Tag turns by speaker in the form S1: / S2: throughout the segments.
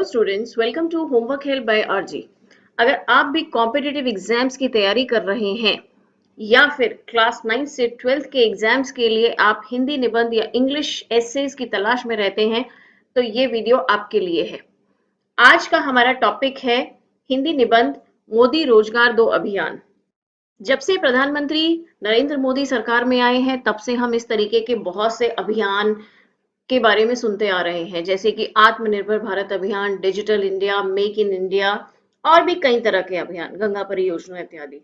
S1: Students, welcome to homework help by RG. अगर आप भी कॉम्पिटिटिव एग्जाम्स की तैयारी कर रहे हैं या फिर क्लास 9 से 12 के एग्जाम्स के लिए आप हिंदी निबंध या इंग्लिश एसेज की तलाश में रहते हैं, तो ये वीडियो आपके लिए है। आज का हमारा टॉपिक है हिंदी निबंध मोदी रोजगार दो अभियान। जब से प्रधानमंत्री नरेंद्र मोदी सरकार में आए हैं, तब से हम इस तरीके के बहुत से अभियान के बारे में सुनते आ रहे हैं, जैसे कि आत्मनिर्भर भारत अभियान, digital India, make in India और भी कई तरह के अभियान, गंगा परियोजना इत्यादि,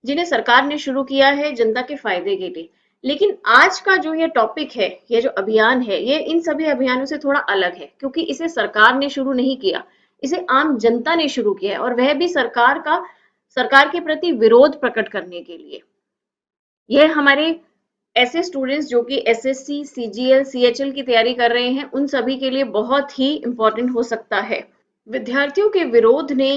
S1: जिन्हें सरकार ने शुरू किया है जनता के फायदे के लिए। लेकिन आज का जो ये टॉपिक है, ये जो अभियान है, ये इन सभी अभियानों से थोड़ा अलग है, क्योंकि इसे सरकार ने शुरू नहीं किया, इसे आम जनता ने शुरू किया है, और वह भी सरकार के प्रति विरोध प्रकट करने के लिए। यह हमारे ऐसे स्टूडेंट्स जो कि एसएससी, सीजीएल, सीएचएल की तैयारी कर रहे हैं, उन सभी के लिए बहुत ही इम्पोर्टेंट हो सकता है। विद्यार्थियों के विरोध ने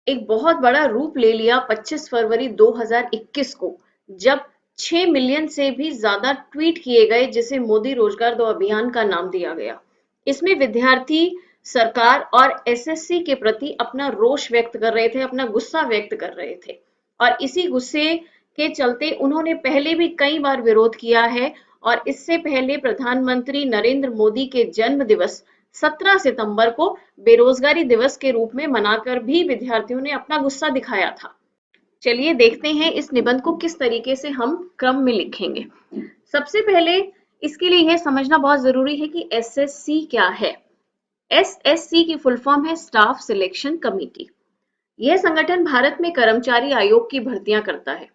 S1: एक बहुत बड़ा रूप ले लिया 25 फरवरी 2021 को, जब 6 मिलियन से भी ज्यादा ट्वीट किए गए, जिसे मोदी रोजगार दो अभियान का नाम दिया गया। इसमें विद्यार्थी सरकार और एसएससी के प्रति अपना रोष व्यक्त कर रहे थे, अपना गुस्सा व्यक्त कर रहे थे, और इसी गुस्से के चलते उन्होंने पहले भी कई बार विरोध किया है। और इससे पहले प्रधानमंत्री नरेंद्र मोदी के जन्म दिवस 17 सितंबर को बेरोजगारी दिवस के रूप में मनाकर भी विद्यार्थियों ने अपना गुस्सा दिखाया था। चलिए देखते हैं इस निबंध को किस तरीके से हम क्रम में लिखेंगे। सबसे पहले इसके लिए यह समझना बहुत जरूरी है कि एसएससी क्या है। एसएससी की फुल फॉर्म है स्टाफ सिलेक्शन कमेटी। यह संगठन भारत में कर्मचारी आयोग की भर्तियां करता है।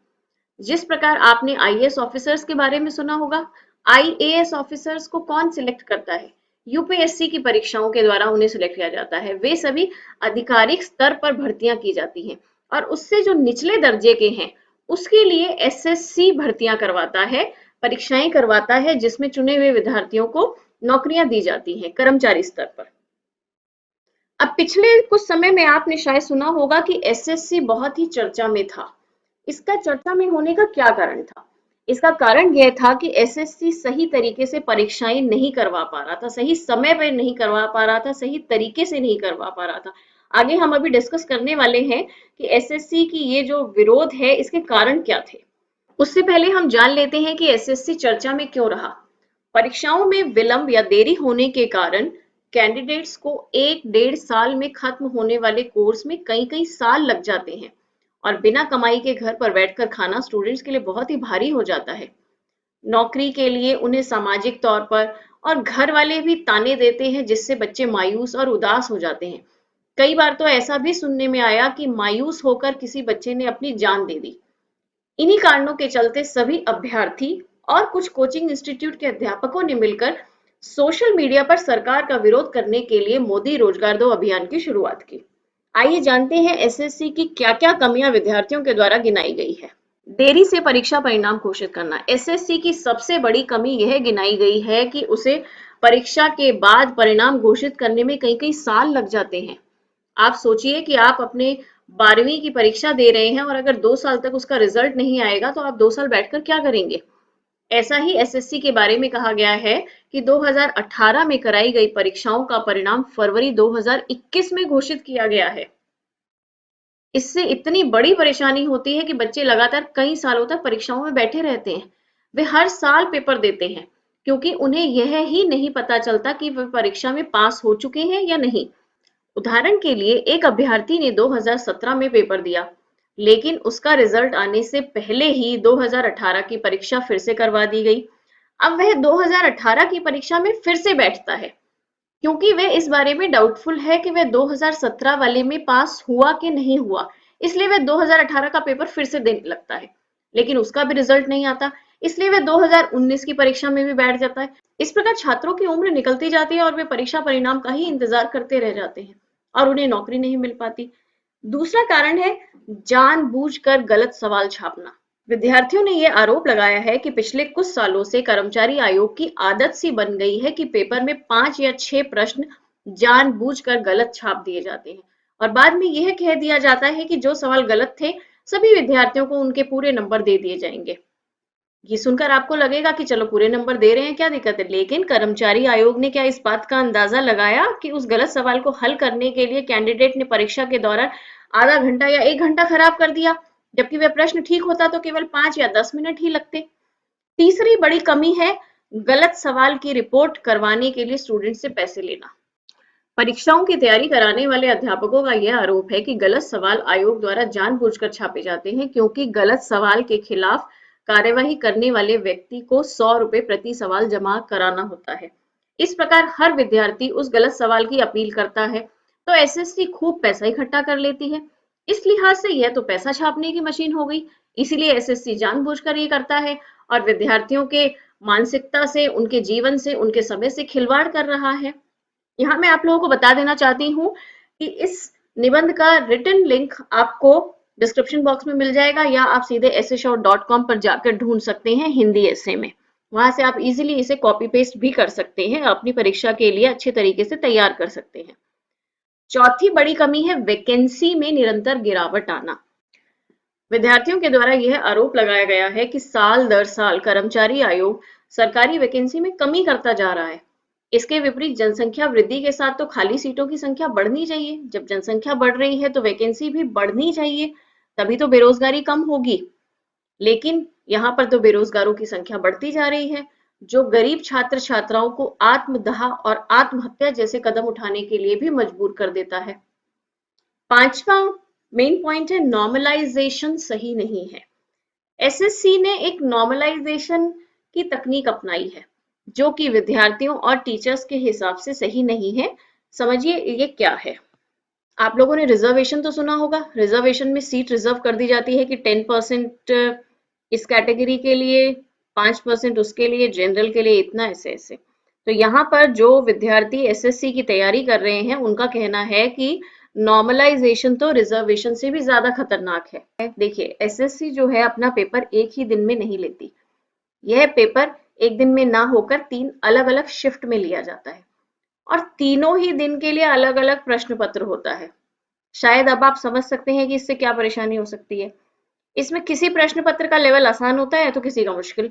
S1: जिस प्रकार आपने आईएएस ऑफिसर्स के बारे में सुना होगा, आईएएस ऑफिसर्स को कौन सिलेक्ट करता है? यूपीएससी की परीक्षाओं के द्वारा उन्हें सिलेक्ट किया जाता है। वे सभी आधिकारिक स्तर पर भर्तियां की जाती हैं, और उससे जो निचले दर्जे के हैं, उसके लिए एसएससी भर्तियां करवाता है, परीक्षाएं करवाता है, जिसमें चुने हुए विद्यार्थियों को नौकरियां दी जाती हैं कर्मचारी स्तर पर। अब पिछले कुछ समय में आपने शायद सुना होगा कि एसएससी बहुत ही चर्चा में था। इसका चर्चा में होने का क्या कारण था? इसका कारण यह था कि एसएससी सही तरीके से परीक्षाएं नहीं करवा पा रहा था, सही समय पर नहीं करवा पा रहा था, सही तरीके से नहीं करवा पा रहा था। आगे हम अभी डिस्कस करने वाले हैं कि एसएससी की ये जो विरोध है, इसके कारण क्या थे। उससे पहले हम जान लेते हैं कि एसएससी चर्चा में क्यों रहा। परीक्षाओं में विलंब या देरी होने के कारण कैंडिडेट्स को 1-1.5 साल में खत्म होने वाले कोर्स में कई कई साल लग जाते हैं, और बिना कमाई के घर पर बैठकर खाना स्टूडेंट्स के लिए बहुत ही भारी हो जाता है। नौकरी के लिए उन्हें सामाजिक तौर पर और घर वाले भी ताने देते हैं, जिससे बच्चे मायूस और उदास हो जाते हैं। कई बार तो ऐसा भी सुनने में आया कि मायूस होकर किसी बच्चे ने अपनी जान दे दी। इन्हीं कारणों के चलते सभी अभ्यर्थी और कुछ कोचिंग इंस्टीट्यूट के अध्यापकों ने मिलकर सोशल मीडिया पर सरकार का विरोध करने के लिए मोदी रोजगार दो अभियान की शुरुआत की। आइए जानते हैं एसएससी की क्या-क्या कमियां विद्यार्थियों के द्वारा गिनाई गई है। देरी से परीक्षा परिणाम घोषित करना। एसएससी की सबसे बड़ी कमी यह गिनाई गई है कि उसे परीक्षा के बाद परिणाम घोषित करने में कई कई साल लग जाते हैं। आप सोचिए कि आप अपने 12वीं की परीक्षा दे रहे हैं, और अगर 2 साल तक उसका रिजल्ट नहीं आएगा, तो आप 2 साल बैठकर क्या करेंगे? ऐसा ही एसएससी के बारे में कहा गया है कि 2018 में कराई गई परीक्षाओं का परिणाम फरवरी 2021 में घोषित किया गया है। इससे इतनी बड़ी परेशानी होती है कि बच्चे लगातार कई सालों तक परीक्षाओं में बैठे रहते हैं। वे हर साल पेपर देते हैं, क्योंकि उन्हें यह ही नहीं पता चलता कि वे परीक्षा में पास हो चुके हैं या नहीं। उदाहरण के लिए एक अभ्यर्थी ने 2017 में पेपर दिया, लेकिन उसका रिजल्ट आने से पहले ही 2018 की परीक्षा फिर से करवा दी गई। अब वह 2018 की परीक्षा में फिर से बैठता है, क्योंकि वह इस बारे में डाउटफुल है कि वह 2017 वाले में पास हुआ कि नहीं हुआ। इसलिए वह 2018 का पेपर फिर से देने लगता है, लेकिन उसका भी रिजल्ट नहीं आता, इसलिए वह 2019 की परीक्षा में भी बैठ जाता है। इस प्रकार छात्रों की उम्र निकलती जाती है, और वे परीक्षा परिणाम का ही इंतजार करते रह जाते हैं, और उन्हें नौकरी नहीं मिल पाती। दूसरा कारण है जानबूझकर गलत सवाल छापना। विद्यार्थियों ने यह आरोप लगाया है कि पिछले कुछ सालों से कर्मचारी आयोग की आदत सी बन गई है कि पेपर में 5 या 6 प्रश्न जानबूझकर गलत छाप दिए जाते हैं, और बाद में यह कह दिया जाता है कि जो सवाल गलत थे, सभी विद्यार्थियों को उनके पूरे नंबर दे दिए जाएंगे। ये सुनकर आपको लगेगा कि चलो पूरे नंबर दे रहे हैं, क्या दिक्कत है, लेकिन कर्मचारी आयोग ने क्या इस बात का अंदाजा लगाया कि उस गलत सवाल को हल करने के लिए कैंडिडेट ने परीक्षा के दौरान आधा घंटा या 1 घंटा खराब कर दिया, जबकि वह प्रश्न ठीक होता तो केवल 5 या 10 मिनट ही लगते। तीसरी बड़ी कमी है गलत सवाल की रिपोर्ट करवाने के लिए स्टूडेंट से पैसे लेना। परीक्षाओं की तैयारी कराने वाले अध्यापकों का यह आरोप है कि गलत सवाल आयोग द्वारा जानबूझकर छापे जाते हैं, क्योंकि गलत सवाल के खिलाफ कार्यवाही करने वाले व्यक्ति को 100 रुपए प्रति सवाल जमा कराना होता है। इस प्रकार हर विद्यार्थी उस गलत सवाल की अपील करता है, तो एसएससी खूब पैसा इकट्ठा कर लेती है। इस लिहाज से यह तो पैसा छापने की मशीन हो गई, इसीलिए एसएससी जानबूझकर ये करता है और विद्यार्थियों के मानसिकता से, उनके जीवन से, उनके समय से खिलवाड़ कर रहा है। यहाँ मैं आप लोगों को बता देना चाहती हूँ कि इस निबंध का रिटन लिंक आपको डिस्क्रिप्शन बॉक्स में मिल जाएगा, या आप सीधे essayshort.com पर जाकर ढूंढ सकते हैं हिंदी ऐसे में। वहां से आप इजीली इसे कॉपी पेस्ट भी कर सकते हैं, अपनी परीक्षा के लिए अच्छे तरीके से तैयार कर सकते हैं। चौथी बड़ी कमी है वैकेंसी में निरंतर गिरावट आना। विद्यार्थियों के द्वारा यह आरोप लगाया गया है कि साल दर साल कर्मचारी आयोग सरकारी वैकेंसी में कमी करता जा रहा है। इसके विपरीत जनसंख्या वृद्धि के साथ तो खाली सीटों की संख्या बढ़नी चाहिए। जब जनसंख्या बढ़ रही है तो वैकेंसी भी बढ़नी चाहिए, तभी तो बेरोजगारी कम होगी। लेकिन यहाँ पर तो बेरोजगारों की संख्या बढ़ती जा रही है, जो गरीब छात्र छात्राओं को आत्मदाह और आत्महत्या जैसे कदम उठाने के लिए भी मजबूर कर देता है। पांचवा मेन पॉइंट है नॉर्मलाइजेशन सही नहीं है। एसएससी ने एक नॉर्मलाइजेशन की तकनीक अपनाई है, जो कि विद्यार्थियों और टीचर्स के हिसाब से सही नहीं है। समझिए ये क्या है। आप लोगों ने रिजर्वेशन तो सुना होगा। रिजर्वेशन में सीट रिजर्व कर दी जाती है कि 10% इस कैटेगरी के लिए, 5% उसके लिए, जनरल के लिए इतना, ऐसे ऐसे। तो यहाँ पर जो विद्यार्थी एसएससी की तैयारी कर रहे हैं उनका कहना है कि नॉर्मलाइजेशन तो रिजर्वेशन से भी ज्यादा खतरनाक है। देखिए एसएससी जो है अपना पेपर एक ही दिन में नहीं लेती। यह पेपर एक दिन में ना होकर 3 अलग अलग शिफ्ट में लिया जाता है, और तीनों ही दिन के लिए अलग अलग प्रश्न पत्र होता है। शायद अब आप समझ सकते हैं कि इससे क्या परेशानी हो सकती है। इसमें किसी प्रश्न पत्र का लेवल आसान होता है तो किसी का मुश्किल।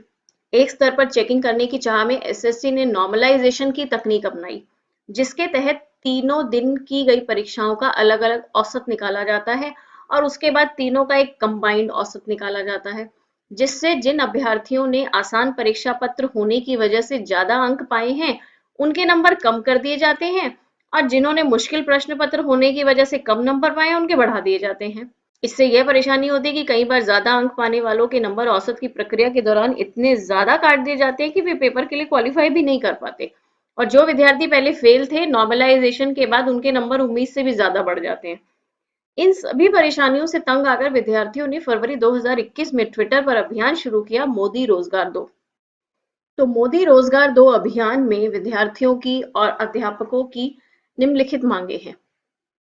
S1: एक स्तर पर चेकिंग करने की चाह में एसएससी ने नॉर्मलाइजेशन की तकनीक अपनाई, जिसके तहत तीनों दिन की गई परीक्षाओं का अलग अलग औसत निकाला जाता है और उसके बाद तीनों का एक कंबाइंड औसत निकाला जाता है, जिससे जिन अभ्यर्थियों ने आसान परीक्षा पत्र होने की वजह से ज्यादा अंक पाए हैं उनके नंबर कम कर दिए जाते हैं, और जिन्होंने मुश्किल प्रश्न पत्र होने की वजह से कम नंबर पाए उनके बढ़ा दिए जाते हैं। इससे यह परेशानी होती है कि कई बार ज्यादा अंक पाने वालों के नंबर औसत की प्रक्रिया के दौरान इतने ज्यादा काट दिए जाते हैं कि वे पेपर के लिए क्वालिफाई भी नहीं कर पाते, और जो विद्यार्थी पहले फेल थे नॉर्मलाइजेशन के बाद उनके नंबर उम्मीद से भी ज्यादा बढ़ जाते हैं। इन सभी परेशानियों से तंग आकर विद्यार्थियों ने फरवरी 2021 में ट्विटर पर अभियान शुरू किया, मोदी रोजगार दो। तो मोदी रोजगार दो अभियान में विद्यार्थियों की और अध्यापकों की निम्नलिखित मांगे हैं।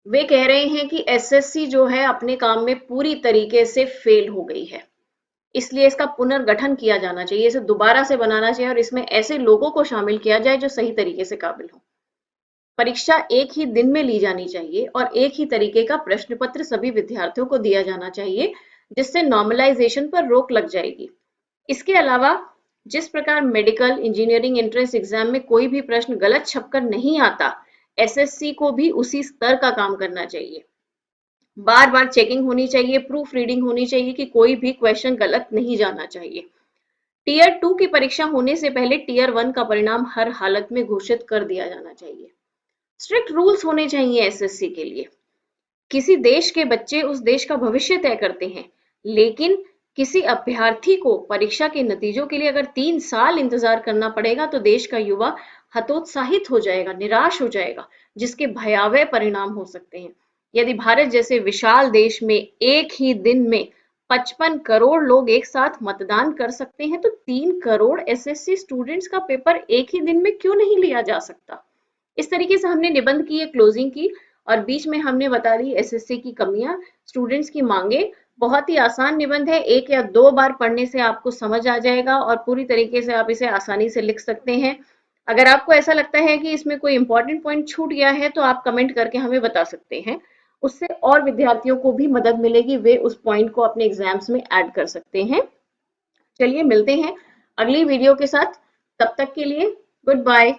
S1: वे कह रहे हैं कि एसएससी जो है अपने काम में पूरी तरीके से फेल हो गई है, इसलिए इसका पुनर्गठन किया जाना चाहिए, इसे दोबारा से बनाना चाहिए और इसमें ऐसे लोगों को शामिल किया जाए जो सही तरीके से काबिल हो। परीक्षा एक ही दिन में ली जानी चाहिए और एक ही तरीके का प्रश्न पत्र सभी विद्यार्थियों को दिया जाना चाहिए, जिससे नॉर्मलाइजेशन पर रोक लग जाएगी। इसके अलावा जिस प्रकार मेडिकल, इंजीनियरिंग एंट्रेंस एग्जाम में कोई भी प्रश्न गलत छपकर नहीं आता, एसएससी को भी उसी स्तर का काम करना चाहिए। बार बार चेकिंग होनी चाहिए, प्रूफ रीडिंग होनी चाहिए कि कोई भी क्वेश्चन गलत नहीं जाना चाहिए। टीयर 2 की परीक्षा होने से पहले टीयर 1 का परिणाम हर हालत में घोषित कर दिया जाना चाहिए। स्ट्रिक्ट रूल्स होने चाहिए एसएससी के लिए। किसी देश के बच्चे उस देश का भविष्य तय करते हैं, लेकिन किसी अभ्यर्थी को परीक्षा के नतीजों के लिए अगर 3 साल इंतजार करना पड़ेगा तो देश का युवा हतोत्साहित हो जाएगा, निराश हो जाएगा, जिसके भयावह परिणाम हो सकते हैं। यदि भारत जैसे विशाल देश में एक ही दिन में 55 करोड़ लोग एक साथ मतदान कर सकते हैं, तो 3 करोड़ एसएससी स्टूडेंट्स का पेपर एक ही दिन में क्यों नहीं लिया जा सकता। इस तरीके से हमने निबंध की एक क्लोजिंग की और बीच में हमने बता दी एसएससी की कमियां, स्टूडेंट्स की मांगे। बहुत ही आसान निबंध है, 1 या 2 बार पढ़ने से आपको समझ आ जाएगा और पूरी तरीके से आप इसे आसानी से लिख सकते हैं। अगर आपको ऐसा लगता है कि इसमें कोई इंपॉर्टेंट पॉइंट छूट गया है तो आप कमेंट करके हमें बता सकते हैं, उससे और विद्यार्थियों को भी मदद मिलेगी, वे उस पॉइंट को अपने एग्जाम्स में ऐड कर सकते हैं। चलिए मिलते हैं अगली वीडियो के साथ, तब तक के लिए गुड बाय।